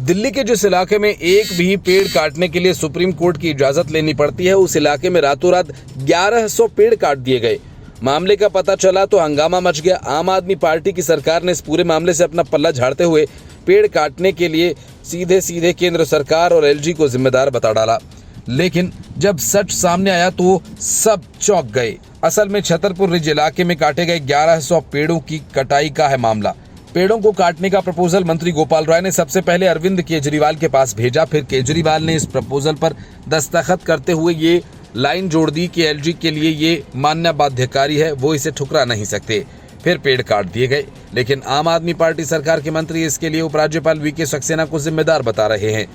दिल्ली के जिस इलाके में एक भी पेड़ काटने के लिए सुप्रीम कोर्ट की इजाजत लेनी पड़ती है, उस इलाके में रातों रात 1100 पेड़ काट दिए गए। मामले का पता चला तो हंगामा मच गया। आम आदमी पार्टी की सरकार ने इस पूरे मामले से अपना पल्ला झाड़ते हुए पेड़ काटने के लिए सीधे केंद्र सरकार और एलजी को जिम्मेदार बता डाला। लेकिन जब सच सामने आया तो सब चौंक गए। असल में छतरपुर रिज इलाके में काटे गए 1100 पेड़ों की कटाई का है मामला। पेड़ों को काटने का प्रपोजल मंत्री गोपाल राय ने सबसे पहले अरविंद केजरीवाल के पास भेजा। फिर केजरीवाल ने इस प्रपोजल पर दस्तखत करते हुए ये लाइन जोड़ दी कि एलजी के लिए ये मानना बाध्यकारी है, वो इसे ठुकरा नहीं सकते। फिर पेड़ काट दिए गए। लेकिन आम आदमी पार्टी सरकार के मंत्री इसके लिए उपराज्यपाल वीके सक्सेना को जिम्मेदार बता रहे हैं।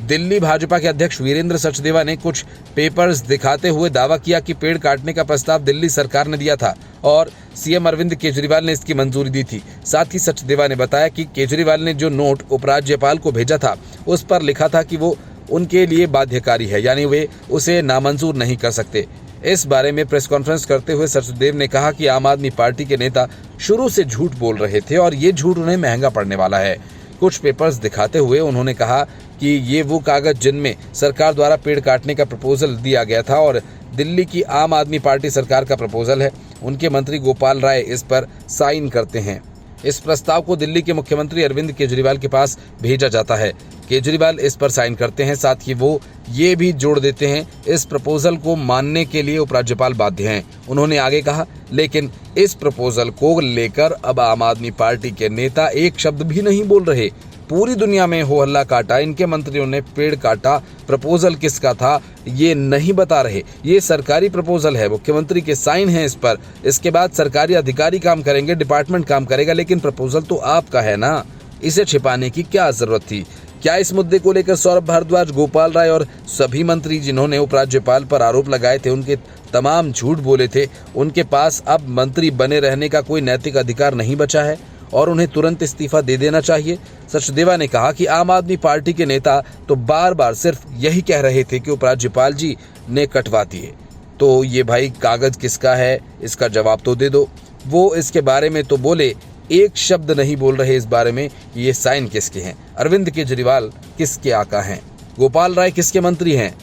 दिल्ली भाजपा के अध्यक्ष वीरेंद्र सचदेवा ने कुछ पेपर्स दिखाते हुए दावा किया कि पेड़ काटने का प्रस्ताव दिल्ली सरकार ने दिया था और सीएम अरविंद केजरीवाल ने इसकी मंजूरी दी थी। साथ ही सचदेवा ने बताया कि केजरीवाल ने जो नोट उपराज्यपाल को भेजा था उस पर लिखा था कि वो उनके लिए बाध्यकारी है, यानी वे उसे नामंजूर नहीं कर सकते। इस बारे में प्रेस कॉन्फ्रेंस करते हुए सचदेव ने कहा कि आम आदमी पार्टी के नेता शुरू से झूठ बोल रहे थे और ये झूठ उन्हें महंगा पड़ने वाला है। कुछ पेपर्स दिखाते हुए उन्होंने कहा कि ये वो कागज जिनमें सरकार द्वारा पेड़ काटने का प्रपोजल दिया गया था और दिल्ली की आम आदमी पार्टी सरकार का प्रपोजल है। उनके मंत्री गोपाल राय इस पर साइन करते हैं। इस प्रस्ताव को दिल्ली के मुख्यमंत्री अरविंद केजरीवाल के पास भेजा जाता है। केजरीवाल इस पर साइन करते हैं। साथ ही वो ये भी जोड़ देते हैं, इस प्रपोजल को मानने के लिए उपराज्यपाल बाध्य हैं। उन्होंने आगे कहा, लेकिन इस प्रपोजल को लेकर अब आम आदमी पार्टी के नेता एक शब्द भी नहीं बोल रहे। पूरी दुनिया में हो हल्ला काटा, इनके मंत्रियों ने पेड़ काटा, प्रपोजल किसका था ये नहीं बता रहे। ये सरकारी प्रपोजल है, मुख्यमंत्री के साइन हैं इस पर। इसके बाद सरकारी अधिकारी काम करेंगे, डिपार्टमेंट काम करेगा, लेकिन प्रपोजल तो आपका है ना, इसे छिपाने की क्या जरूरत थी? क्या इस मुद्दे को लेकर सौरभ भारद्वाज, गोपाल राय और सभी मंत्री जिन्होंने उपराज्यपाल पर आरोप लगाए थे, उनके तमाम झूठ बोले थे, उनके पास अब मंत्री बने रहने का कोई नैतिक अधिकार नहीं बचा है और उन्हें तुरंत इस्तीफा दे देना चाहिए? सचदेवा ने कहा कि आम आदमी पार्टी के नेता तो बार बार सिर्फ यही कह रहे थे कि उपराज्यपाल जी ने कटवा दिए, तो ये भाई कागज किसका है इसका जवाब तो दे दो। वो इसके बारे में तो बोले, एक शब्द नहीं बोल रहे इस बारे में ये साइन किसके हैं। अरविंद केजरीवाल किसके आका हैं? गोपाल राय किसके मंत्री हैं?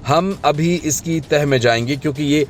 हम अभी इसकी तह में जाएंगे क्योंकि ये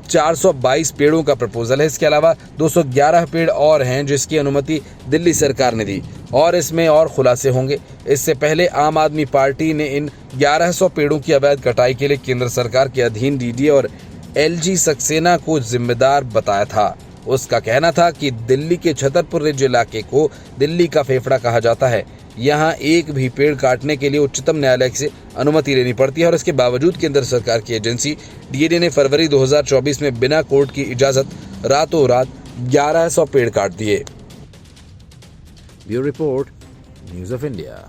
422 पेड़ों का प्रपोजल है। इसके अलावा 211 पेड़ और हैं जिसकी अनुमति दिल्ली सरकार ने दी और इसमें और खुलासे होंगे। इससे पहले आम आदमी पार्टी ने इन 1100 पेड़ों की अवैध कटाई के लिए केंद्र सरकार के अधीन डीडी और एलजी सक्सेना को जिम्मेदार बताया था। उसका कहना था कि दिल्ली के छतरपुर रिज इलाके को दिल्ली का फेफड़ा कहा जाता है। यहाँ एक भी पेड़ काटने के लिए उच्चतम न्यायालय से अनुमति लेनी पड़ती है और इसके बावजूद केंद्र सरकार की एजेंसी डीडी ने फरवरी 2024 में बिना कोर्ट की इजाजत रातों रात 1100 पेड़ काट दिए। Bureau report, news of India.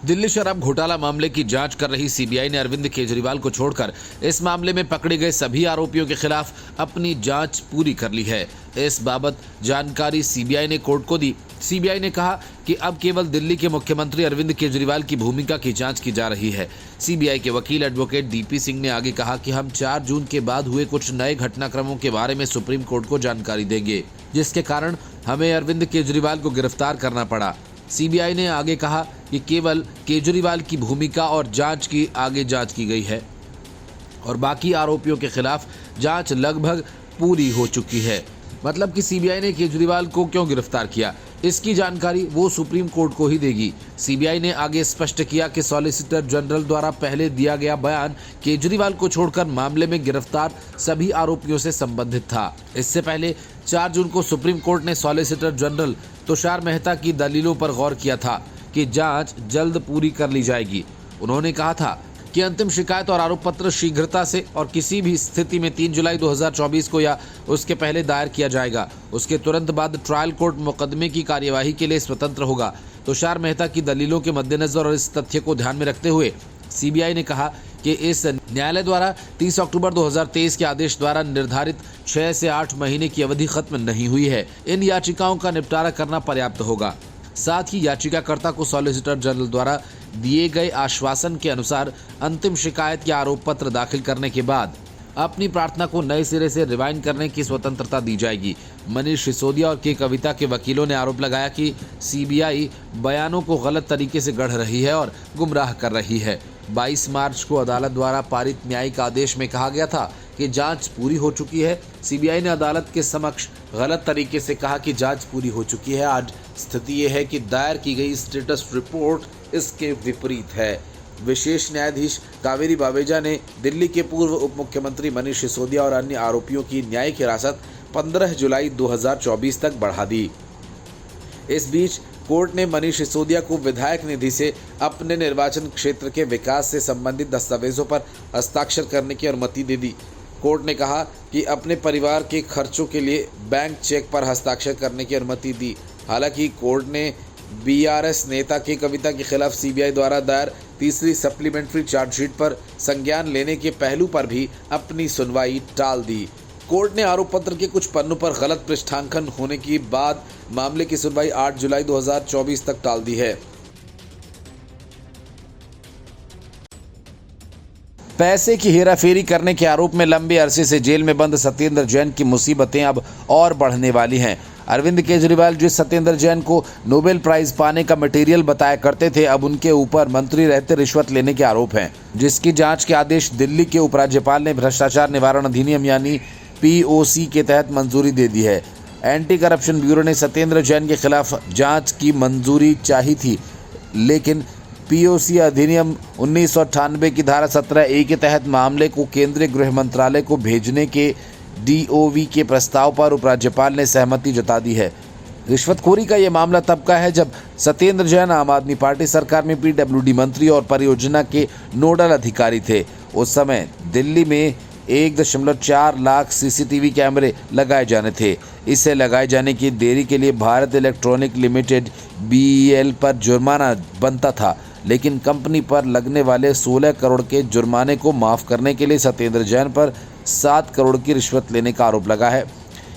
Delhi शराब घोटाला मामले की जांच कर रही सीबीआई ने अरविंद केजरीवाल को छोड़कर इस मामले में पकड़े गए सभी आरोपियों के खिलाफ अपनी जांच पूरी कर ली है। इस बाबत जानकारी सीबीआई ने कोर्ट को दी। सीबीआई ने कहा कि अब केवल दिल्ली के मुख्यमंत्री अरविंद केजरीवाल की भूमिका की जांच की जा रही है। सीबीआई के वकील एडवोकेट डीपी सिंह ने आगे कहा कि हम 4 जून के बाद हुए कुछ नए घटनाक्रमों के बारे में सुप्रीम कोर्ट को जानकारी देंगे, जिसके कारण हमें अरविंद केजरीवाल को गिरफ्तार करना पड़ा। सीबीआई ने आगे कहा कि केवल केजरीवाल की भूमिका और जांच की आगे जांच की गई है और बाकी आरोपियों के खिलाफ जांच लगभग पूरी हो चुकी है। मतलब कि सीबीआई ने केजरीवाल को क्यों गिरफ्तार किया, इसकी जानकारी वो सुप्रीम कोर्ट को ही देगी। सीबीआई ने आगे स्पष्ट किया कि सॉलिसिटर जनरल द्वारा पहले दिया गया बयान केजरीवाल को छोड़कर मामले में गिरफ्तार सभी आरोपियों से संबंधित था। इससे पहले 4 जून को सुप्रीम कोर्ट ने सॉलिसिटर जनरल तुषार मेहता की दलीलों पर गौर किया था कि जांच जल्द पूरी कर ली जाएगी। उन्होंने कहा था कि अंतिम शिकायत और आरोप पत्र शीघ्रता से और किसी भी स्थिति में 3 जुलाई 2024 को या उसके पहले दायर किया जाएगा। उसके तुरंत बाद ट्रायल कोर्ट मुकदमे की कार्यवाही के लिए स्वतंत्र होगा। तुषार मेहता की दलीलों के मद्देनजर और इस तथ्य को ध्यान में रखते हुए सीबीआई ने कहा कि इस न्यायालय द्वारा 30 अक्टूबर 2023 के आदेश द्वारा निर्धारित 6 से 8 महीने की अवधि खत्म नहीं हुई है। इन याचिकाओं का निपटारा करना पर्याप्त होगा। साथ ही याचिकाकर्ता को सॉलिसिटर जनरल द्वारा दिए गए आश्वासन के अनुसार अंतिम शिकायत या आरोप पत्र दाखिल करने के बाद अपनी प्रार्थना को नए सिरे से रिवाइंड करने की स्वतंत्रता दी जाएगी। मनीष सिसोदिया और के कविता के वकीलों ने आरोप लगाया कि सीबीआई बयानों को गलत तरीके से गढ़ रही है और गुमराह कर रही है। 22 मार्च को अदालत द्वारा पारित न्यायिक आदेश में कहा गया था कि जांच पूरी हो चुकी है। सीबीआई ने अदालत के समक्ष गलत तरीके से कहा कि जांच पूरी हो चुकी है। आज स्थिति यह है कि दायर की गई स्टेटस रिपोर्ट इसके विपरीत है। विशेष न्यायाधीश कावेरी बावेजा ने दिल्ली के पूर्व उप मुख्यमंत्री मनीष सिसोदिया और अन्य आरोपियों की न्यायिक हिरासत 15 जुलाई 2024 तक बढ़ा दी। इस बीच कोर्ट ने मनीष सिसोदिया को विधायक निधि से अपने निर्वाचन क्षेत्र के विकास से संबंधित दस्तावेजों पर हस्ताक्षर करने की अनुमति दे दी। कोर्ट ने कहा कि अपने परिवार के खर्चों के लिए बैंक चेक पर हस्ताक्षर करने की अनुमति दी। हालांकि कोर्ट ने बीआरएस नेता के कविता के खिलाफ सीबीआई द्वारा दायर तीसरी सप्लीमेंट्री चार्जशीट पर संज्ञान लेने के पहलू पर भी अपनी सुनवाई टाल दी। कोर्ट ने आरोप पत्र के कुछ पन्नों पर गलत पृष्ठांकन होने के बाद मामले की सुनवाई 8 जुलाई 2024 तक टाल दी है। पैसे की हेराफेरी करने के आरोप में लंबे अरसे से जेल में बंद सत्येंद्र जैन की मुसीबतें अब और बढ़ने वाली हैं। अरविंद केजरीवाल जिस सत्येंद्र जैन को नोबेल प्राइज पाने का मटेरियल बताया करते थे, अब उनके ऊपर मंत्री रहते रिश्वत लेने के आरोप हैं, जिसकी जांच के आदेश दिल्ली के उपराज्यपाल ने भ्रष्टाचार निवारण अधिनियम यानी पीओसी के तहत मंजूरी दे दी है। एंटी करप्शन ब्यूरो ने सत्येंद्र जैन के खिलाफ जांच की मंजूरी चाही थी, लेकिन पीओसी अधिनियम 1998 की धारा 17A के तहत मामले को केंद्रीय गृह मंत्रालय को भेजने के डीओवी के प्रस्ताव पर उपराज्यपाल ने सहमति जता दी है। रिश्वतखोरी का ये मामला तब का है जब सत्येंद्र जैन आम आदमी पार्टी सरकार में पीडब्ल्यूडी मंत्री और परियोजना के नोडल अधिकारी थे। उस समय दिल्ली में 1.4 लाख सीसीटीवी कैमरे लगाए जाने थे। इसे लगाए जाने की देरी के लिए भारत इलेक्ट्रॉनिक लिमिटेड BEL पर जुर्माना बनता था, लेकिन कंपनी पर लगने वाले 16 करोड़ के जुर्माने को माफ़ करने के लिए सत्येंद्र जैन पर 7 करोड़ की रिश्वत लेने का आरोप लगा है।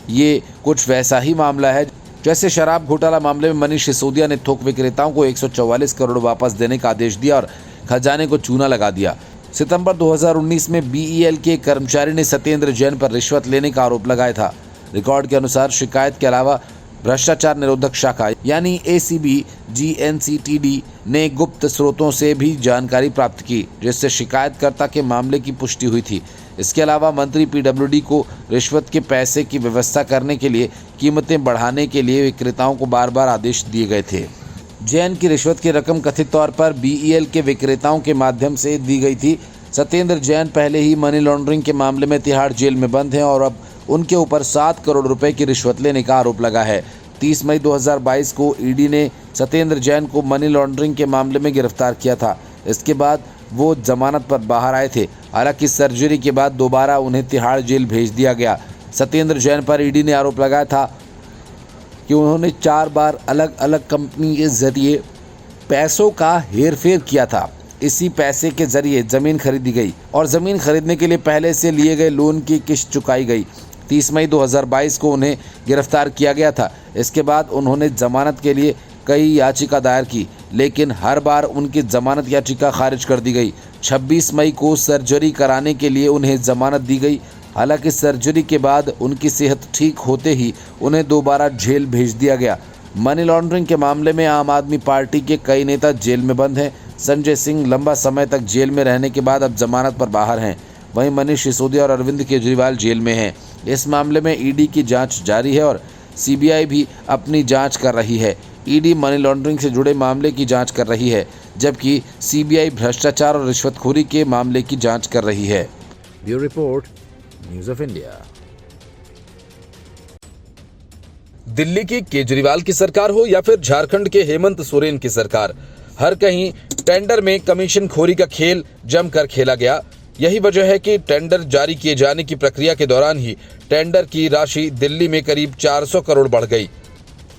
ये कुछ वैसा ही मामला है जैसे शराब घोटाला मामले में मनीष सिसोदिया ने थोक विक्रेताओं को 144 करोड़ वापस देने का आदेश दिया और खजाने को चूना लगा दिया। सितंबर 2019 में BEL के कर्मचारी ने सत्येंद्र जैन पर रिश्वत लेने का आरोप लगाया था। रिकॉर्ड के अनुसार शिकायत के अलावा भ्रष्टाचार निरोधक शाखा यानी ACB GNCTD ने गुप्त स्रोतों से भी जानकारी प्राप्त की, जिससे शिकायतकर्ता के मामले की पुष्टि हुई थी। इसके अलावा मंत्री PWD को रिश्वत के पैसे की व्यवस्था करने के लिए कीमतें बढ़ाने के लिए विक्रेताओं को बार बार आदेश दिए गए थे। जैन की रिश्वत की रकम कथित तौर पर BEL के विक्रेताओं के माध्यम से दी गई थी। सत्येंद्र जैन पहले ही मनी लॉन्ड्रिंग के मामले में तिहाड़ जेल में बंद हैं और अब उनके ऊपर 7 करोड़ रुपए की रिश्वत लेने का आरोप लगा है। 30 मई 2022 को ईडी ने सत्येंद्र जैन को मनी लॉन्ड्रिंग के मामले में गिरफ्तार किया था। इसके बाद वो जमानत पर बाहर आए थे। हालांकि सर्जरी के बाद दोबारा उन्हें तिहाड़ जेल भेज दिया गया। सत्येंद्र जैन पर ईडी ने आरोप लगाया था कि उन्होंने 4 बार अलग अलग कंपनी के जरिए पैसों का हेरफेर किया था। इसी पैसे के जरिए ज़मीन खरीदी गई और ज़मीन खरीदने के लिए पहले से लिए गए लोन की किस्त चुकाई गई। 30 मई 2022 को उन्हें गिरफ्तार किया गया था। इसके बाद उन्होंने जमानत के लिए कई याचिका दायर की, लेकिन हर बार उनकी जमानत याचिका खारिज कर दी गई। 26 मई को सर्जरी कराने के लिए उन्हें जमानत दी गई। हालांकि सर्जरी के बाद उनकी सेहत ठीक होते ही उन्हें दोबारा जेल भेज दिया गया। मनी लॉन्ड्रिंग के मामले में आम आदमी पार्टी के कई नेता जेल में बंद हैं। संजय सिंह लंबा समय तक जेल में रहने के बाद अब जमानत पर बाहर हैं। वहीं मनीष सिसोदिया और अरविंद केजरीवाल जेल में हैं। इस मामले में ईडी की जांच जारी है और सीबीआई भी अपनी जांच कर रही है। ईडी मनी लॉन्ड्रिंग से जुड़े मामले की जांच कर रही है, जबकि सीबीआई भ्रष्टाचार और रिश्वतखोरी के मामले की जांच कर रही है। Bureau report, news of India. Delhi की केजरीवाल की सरकार हो या फिर झारखंड के हेमंत सोरेन की सरकार, हर कहीं टेंडर में कमीशन खोरी का खेल जमकर खेला गया। यही वजह है कि टेंडर जारी किए जाने की प्रक्रिया के दौरान ही टेंडर की राशि दिल्ली में करीब 400 करोड़ बढ़ गई।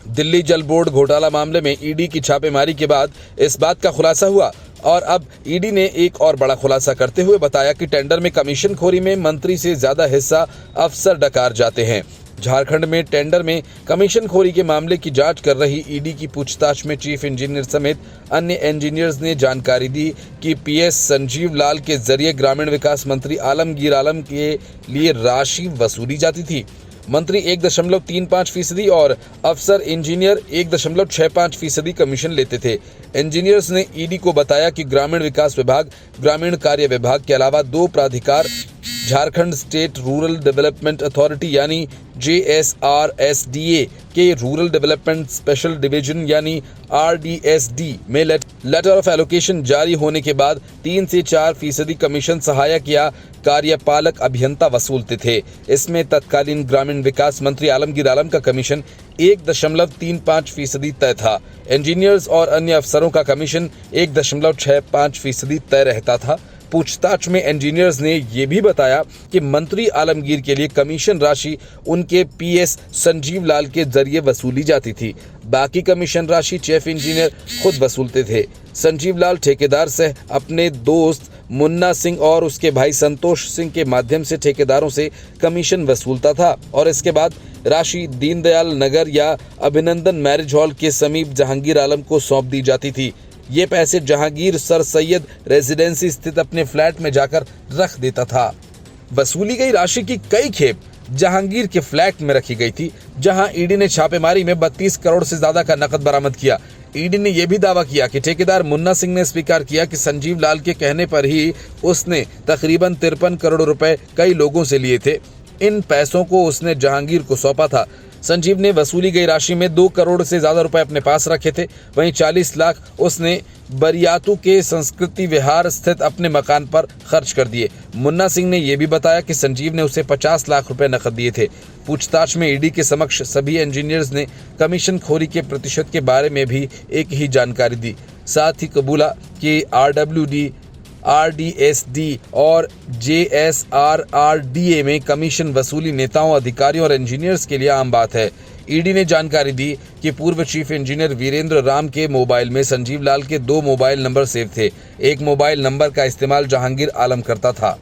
दिल्ली जल बोर्ड घोटाला मामले में ईडी की छापेमारी के बाद इस बात का खुलासा हुआ और अब ईडी ने एक और बड़ा खुलासा करते हुए बताया कि टेंडर में कमीशन खोरी में मंत्री से ज्यादा हिस्सा अफसर डकार जाते हैं। झारखंड में टेंडर में कमीशनखोरी के मामले की जांच कर रही ईडी की पूछताछ में चीफ इंजीनियर समेत अन्य इंजीनियर्स ने जानकारी दी कि पीएस संजीव लाल के जरिए ग्रामीण विकास मंत्री आलमगीर आलम के लिए राशि वसूली जाती थी। मंत्री 1.35% और अफसर इंजीनियर 1.65% कमीशन लेते थे। इंजीनियर्स ने ईडी को बताया कि ग्रामीण विकास विभाग, ग्रामीण कार्य विभाग के अलावा 2 प्राधिकार Jharkhand state rural development authority यानी JSRSDA के रूरल डेवलपमेंट स्पेशल डिवीजन यानी RDSD में लेटर ऑफ एलोकेशन जारी होने के बाद 3 से 4% कमीशन सहायक या कार्यपालक अभियंता वसूलते थे। इसमें तत्कालीन ग्रामीण विकास मंत्री आलमगीर आलम का कमीशन 1.35% तय था। इंजीनियर्स और अन्य अफसरों का कमीशन 1.65% तय रहता था। पूछताछ में इंजीनियर्स ने ये भी बताया कि मंत्री आलमगीर के लिए कमीशन राशि उनके पीएस संजीव लाल के जरिए वसूली जाती थी। बाकी कमीशन राशि चीफ इंजीनियर खुद वसूलते थे। संजीव लाल ठेकेदार से अपने दोस्त मुन्ना सिंह और उसके भाई संतोष सिंह के माध्यम से ठेकेदारों से कमीशन वसूलता था और इसके बाद राशि दीनदयाल नगर या अभिनंदन मैरिज हॉल के समीप जहांगीर आलम को सौंप दी जाती थी। ये पैसे जहांगीर सर सैयद रेजिडेंसी स्थित अपने फ्लैट में जाकर रख देता था। वसूली गई राशि की कई खेप जहांगीर के फ्लैट में रखी गई थी, जहां ईडी ने छापेमारी में 32 करोड़ से ज्यादा का नकद बरामद किया। ईडी ने यह भी दावा किया कि ठेकेदार मुन्ना सिंह ने स्वीकार किया कि संजीव लाल के कहने पर ही उसने तकरीबन 53 करोड़ रुपए कई लोगों से लिए थे। इन पैसों को उसने जहांगीर को सौंपा था। संजीव ने वसूली गई राशि में 2 करोड़ से ज्यादा रुपए अपने पास रखे थे। वहीं 40 लाख उसने बरियातू के संस्कृति विहार स्थित अपने मकान पर खर्च कर दिए। मुन्ना सिंह ने यह भी बताया कि संजीव ने उसे 50 लाख रुपए नकद दिए थे। पूछताछ में ईडी के समक्ष सभी इंजीनियर्स ने कमीशन खोरी के प्रतिशत के बारे में भी एक ही जानकारी दी। साथ ही कबूला कि RWD, RDSD और JSRRDA में कमीशन वसूली नेताओं, अधिकारियों और इंजीनियर्स के लिए आम बात है। ईडी ने जानकारी दी कि पूर्व चीफ इंजीनियर वीरेंद्र राम के मोबाइल में संजीव लाल के 2 मोबाइल नंबर सेव थे। एक मोबाइल नंबर का इस्तेमाल जहांगीर आलम करता था।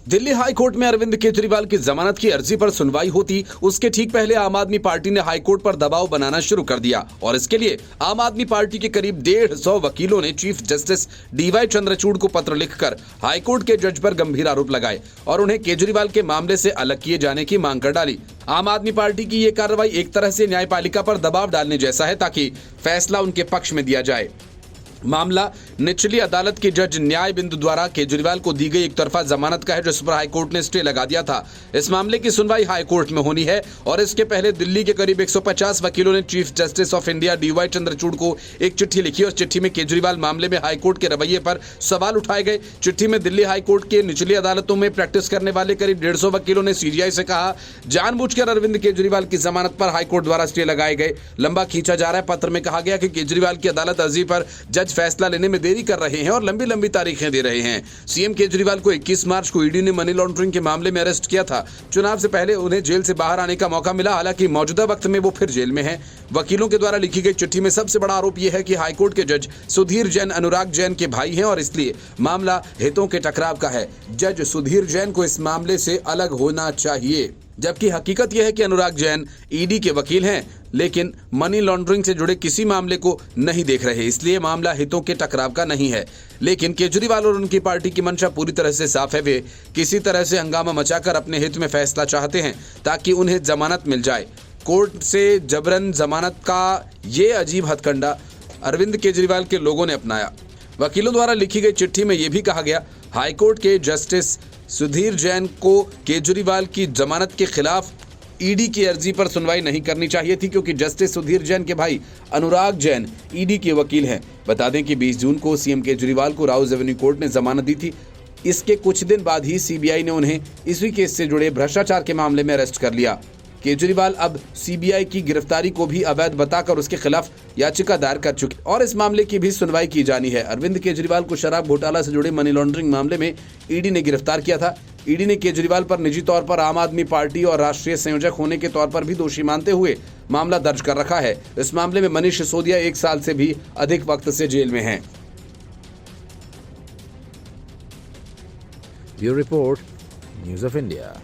दिल्ली हाई कोर्ट में अरविंद केजरीवाल की जमानत की अर्जी पर सुनवाई होती उसके ठीक पहले आम आदमी पार्टी ने हाई कोर्ट पर दबाव बनाना शुरू कर दिया और इसके लिए आम आदमी पार्टी के करीब 150 वकीलों ने चीफ जस्टिस DY चंद्रचूड़ को पत्र लिखकर हाई कोर्ट के जज पर गंभीर आरोप लगाए और उन्हें केजरीवाल के मामले से अलग किए जाने की मांग कर डाली। आम आदमी पार्टी की ये कार्रवाई एक तरह से न्यायपालिका पर दबाव डालने जैसा है ताकि फैसला उनके पक्ष में दिया जाए। मामला निचली अदालत के जज न्याय बिंदु द्वारा केजरीवाल को दी गई एक तरफा जमानत का है, जिस पर हाईकोर्ट ने स्टे लगा दिया था। इस मामले की सुनवाई हाईकोर्ट में होनी है और इसके पहले दिल्ली के करीब 150 वकीलों ने chief justice of India DY Chandrachud को एक चिट्ठी लिखी और चिट्ठी में केजरीवाल मामले में हाईकोर्ट के रवैये पर सवाल उठाए गए। चिट्ठी में दिल्ली हाईकोर्ट के निचली अदालतों में प्रैक्टिस करने वाले करीब 150 वकीलों ने CGI से कहा, जानबूझकर अरविंद केजरीवाल की जमानत पर हाईकोर्ट द्वारा स्टे लगाए गए। लंबा खींचा जा रहा है। पत्र में कहा गया कि केजरीवाल की अदालत अर्जी पर जज फैसला लेने में देरी कर रहे हैं और लंबी लंबी तारीखें दे रहे हैं। सीएम केजरीवाल को 21 मार्च को ईडी ने मनी लॉन्ड्रिंग के मामले में अरेस्ट किया था। चुनाव से पहले उन्हें जेल से बाहर आने का मौका मिला, हालांकि मौजूदा वक्त में वो फिर जेल में हैं। वकीलों के द्वारा लिखी गई चिट्ठी में सबसे बड़ा आरोप यह है कि हाईकोर्ट के जज सुधीर जैन अनुराग जैन के भाई हैं और इसलिए मामला हितों के टकराव का है। जज सुधीर जैन को इस मामले से अलग होना चाहिए, जबकि हकीकत यह है कि अनुराग जैन ईडी के वकील हैं लेकिन मनी लॉन्ड्रिंग से जुड़े किसी मामले को नहीं देख रहे, इसलिए मामला हितों के टकराव का नहीं है। लेकिन केजरीवाल और उनकी पार्टी की मंशा पूरी तरह से साफ है। वे किसी तरह से हंगामा मचाकर अपने हित में फैसला चाहते हैं ताकि उन्हें जमानत मिल जाए। कोर्ट से जबरन जमानत का ये अजीब हथकंडा अरविंद केजरीवाल के लोगों ने अपनाया। वकीलों द्वारा लिखी गई चिट्ठी में यह भी कहा गया, हाईकोर्ट के जस्टिस सुधीर जैन को केजरीवाल की जमानत के खिलाफ ईडी की अर्जी पर सुनवाई नहीं करनी चाहिए थी, क्योंकि जस्टिस सुधीर जैन के भाई अनुराग जैन ईडी के वकील हैं। बता दें कि 20 जून को सीएम केजरीवाल को राउज एवेन्यू कोर्ट ने जमानत दी थी। इसके कुछ दिन बाद ही सीबीआई ने उन्हें इसी केस से जुड़े भ्रष्टाचार के मामले में अरेस्ट कर लिया। केजरीवाल अब सीबीआई की गिरफ्तारी को भी अवैध बताकर उसके खिलाफ याचिका दायर कर चुके और इस मामले की भी सुनवाई की जानी है। अरविंद केजरीवाल को शराब घोटाला से जुड़े मनी लॉन्ड्रिंग मामले में ईडी ने गिरफ्तार किया था। ईडी ने केजरीवाल पर निजी तौर पर आम आदमी पार्टी और राष्ट्रीय संयोजक होने के तौर पर भी दोषी मानते हुए मामला दर्ज कर रखा है। इस मामले में मनीष सिसोदिया 1 साल से भी अधिक वक्त से जेल में हैं। Bureau report, news of India.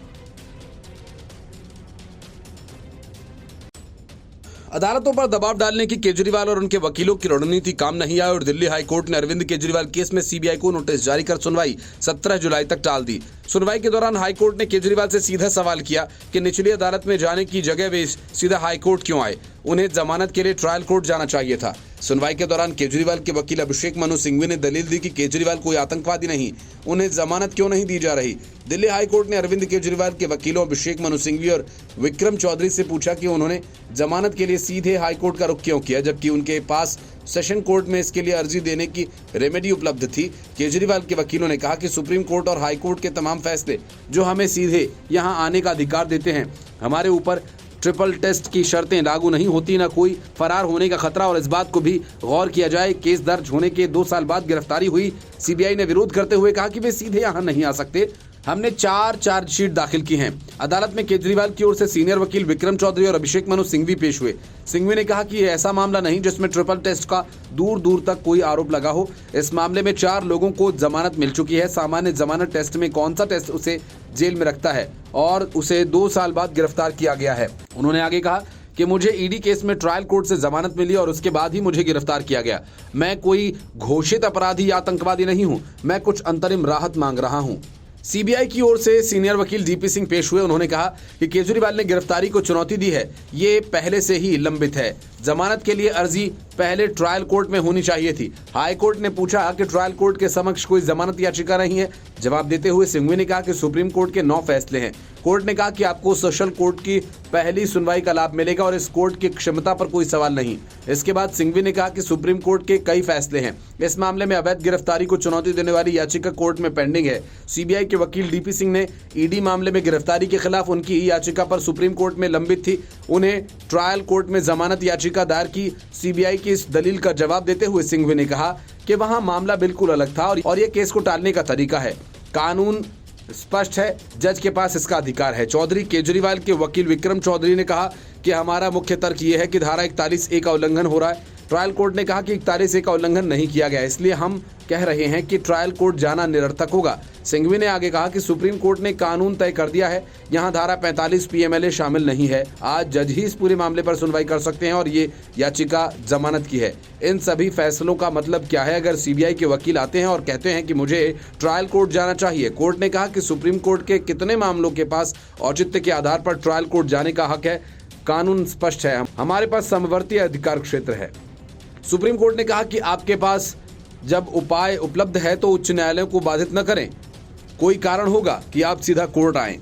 अदालतों पर दबाव डालने की केजरीवाल और उनके वकीलों की रणनीति काम नहीं आई और दिल्ली हाईकोर्ट ने अरविंद केजरीवाल केस में सीबीआई को नोटिस जारी कर सुनवाई 17 जुलाई तक टाल दी। सुनवाई के दौरान हाईकोर्ट ने केजरीवाल से सीधा सवाल किया कि निचली अदालत में जाने की जगह वे सीधा हाईकोर्ट क्यों आए, उन्हें जमानत के लिए ट्रायल कोर्ट जाना चाहिए था। सुनवाई के दौरान केजरीवाल के वकील अभिषेक मनु सिंघवी ने दलील दी कि केजरीवाल कोई आतंकवादी नहीं, उन्हें जमानत क्यों नहीं दी जा रही। दिल्ली हाईकोर्ट ने अरविंद केजरीवाल के वकीलों अभिषेक मनु सिंघवी और विक्रम चौधरी से पूछा कि उन्होंने जमानत के लिए सीधे हाईकोर्ट का रुख क्यों किया, जबकि उनके पास सेशन कोर्ट में इसके लिए अर्जी देने की रेमेडी उपलब्ध थी। केजरीवाल के वकीलों ने कहा कि सुप्रीम कोर्ट और हाई कोर्ट के तमाम फैसले जो हमें सीधे यहां आने का अधिकार देते हैं, हमारे ऊपर ट्रिपल टेस्ट की शर्तें लागू नहीं होती, न कोई फरार होने का खतरा। और इस बात को भी गौर किया जाए, केस दर्ज होने के 2 साल बाद गिरफ्तारी हुई। सीबीआई ने विरोध करते हुए कहा कि वे सीधे यहां नहीं आ सकते, हमने 4 चार्जशीट दाखिल की हैं। अदालत में केजरीवाल की ओर से सीनियर वकील विक्रम चौधरी और अभिषेक मनु सिंघवी पेश हुए। सिंघवी ने कहा कि यह ऐसा मामला नहीं जिसमें ट्रिपल टेस्ट का दूर दूर तक कोई आरोप लगा हो। इस मामले में 4 लोगों को जमानत मिल चुकी है। सामान्य जमानत टेस्ट में कौन सा टेस्ट उसे जेल में रखता है, और उसे 2 साल बाद गिरफ्तार किया गया है। उन्होंने आगे कहा कि मुझे ईडी केस में ट्रायल कोर्ट से जमानत मिली और उसके बाद ही मुझे गिरफ्तार किया गया। मैं कोई घोषित अपराधी या आतंकवादी नहीं हूं, मैं कुछ अंतरिम राहत मांग रहा हूं। सीबीआई की ओर से सीनियर वकील डीपी सिंह पेश हुए। उन्होंने कहा कि केजरीवाल ने गिरफ्तारी को चुनौती दी है, ये पहले से ही लंबित है। जमानत के लिए अर्जी पहले ट्रायल कोर्ट में होनी चाहिए थी। हाई कोर्ट ने पूछा कि ट्रायल कोर्ट के समक्ष कोई जमानत याचिका नहीं है। जवाब देते हुए सिंघवी ने कहा कि सुप्रीम कोर्ट के 9 फैसले हैं। कोर्ट ने कहा कि आपको सेशन कोर्ट की पहली सुनवाई का लाभ मिलेगा और इस कोर्ट की क्षमता पर कोई सवाल नहीं। इसके बाद सिंघवी ने कहा कि सुप्रीम कोर्ट के कई फैसले हैं। इस मामले में अवैध गिरफ्तारी को चुनौती देने वाली याचिका कोर्ट में पेंडिंग है। सीबीआई के वकील डीपी सिंह ने ईडी मामले में गिरफ्तारी के खिलाफ उनकी ही याचिका पर सुप्रीम कोर्ट में लंबित थी, उन्हें ट्रायल कोर्ट में जमानत याचिका दायर की। सीबीआई की इस दलील का जवाब देते हुए सिंघवी ने कहा कि वहां मामला बिल्कुल अलग था और यह केस को टालने का तरीका है। कानून स्पष्ट है, जज के पास इसका अधिकार है। चौधरी केजरीवाल के वकील विक्रम चौधरी ने कहा कि हमारा मुख्य तर्क यह है कि धारा 41A का उल्लंघन हो रहा है। ट्रायल कोर्ट ने कहा कि 41A का उल्लंघन नहीं किया गया, इसलिए हम कह रहे हैं कि ट्रायल कोर्ट जाना निरर्थक होगा। सिंघवी ने आगे कहा कि सुप्रीम कोर्ट ने कानून तय कर दिया है, यहां धारा 45 PMLA शामिल नहीं है। आज जज ही इस पूरे मामले पर सुनवाई कर सकते हैं और ये याचिका जमानत की है। इन सभी फैसलों का मतलब क्या है? अगर सीबीआई के वकील आते हैं और कहते हैं कि मुझे ट्रायल कोर्ट जाना चाहिए, कोर्ट ने कहा कि सुप्रीम कोर्ट के कितने मामलों के पास औचित्य के आधार पर ट्रायल कोर्ट जाने का हक है। कानून स्पष्ट है, हमारे पास समवर्ती अधिकार क्षेत्र है। सुप्रीम कोर्ट ने कहा कि आपके पास जब उपाय उपलब्ध है तो उच्च न्यायालय को बाधित न करें। कोई कारण होगा कि आप सीधा कोर्ट आएं।